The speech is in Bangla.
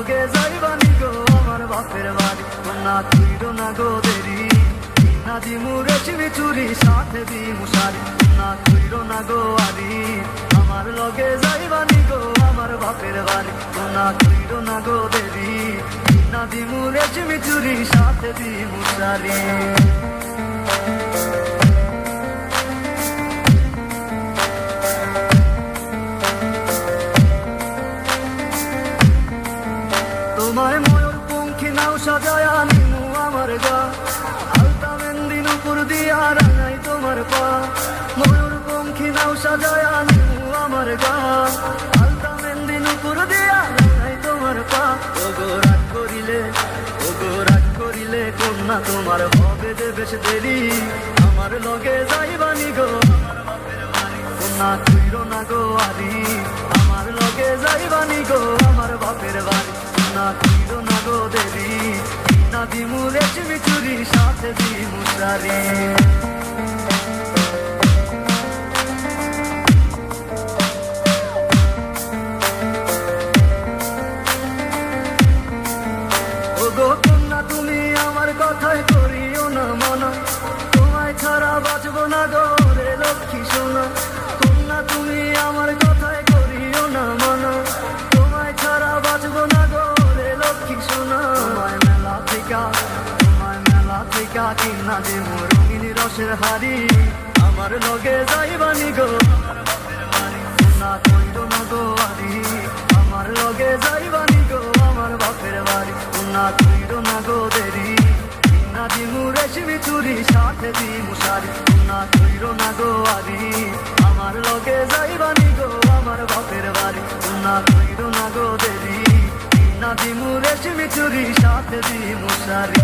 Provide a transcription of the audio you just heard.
লগে যাইবানি গো আমার বাপের বাড়ি না তুইরো না গো দেরি না দিমু রেশমি চুরি সাথে দিমু শাড়ি না তুইরো না গো আরি আমার লগে যাইবানি গো আমার বাপের বাড়ি না তুইরো না গো দেরি না দিমু রেশমি চুরি সাথে দিমু শাড়ি তোমায় ময়ূর পঙ্খী নাও সাজায়া নিমু আমার গা আলতা মেহেন্দি নুপুর দিয়া রাঙাই তোমার পা ময়ূর পঙ্খী নাও সাজায়া নিমু আমার গা আলতা মেহেন্দি নুপুর দিয়া রাঙাই তোমার পা ওগো রাগ করিলে কন্যা তোমার হবে যে বেশ দেরি আমার লগে যাইবানি গো আমার বাপের বাড়ি কন্যা তুইরো না গো আরি আমার লগে যাইবানি গো আমার বাপের বাড়ি না তুইরো না গো দেরি না দিমু রেশমি চুরি সাথে দিমু শাড়ি ওগো কন্যা তুমি আমার কথায় করিও না মানা তোমায় ছাড়া বাঁচবো না গো রে লক্ষ্মী সোনা কন্যা তুমি আমার কথায় করিও না মানা তোমায় ছাড়া বাঁচবো না গো রে লক্ষ্মী সোনা তোমায় মেলা থেকে কিনা দেবো রঙিন রসের হাড়ি আমার লগে যাইবানি গো আমার বাপের বাড়ি না কইরো না গো আরি আমার লগে যাইবানি গো আমার বাপের বাড়ি না কইরো না গো দেরি না দিমু রেশমি চুরি সাথে দিমু শাড়ি না কইরো না গো আরি আমার লগে যাইবানি গো আমার বাপের বাড়ি না কইরো না গো দেরি না দিমু রেশমি চুরি সাথে দিমু শাড়ি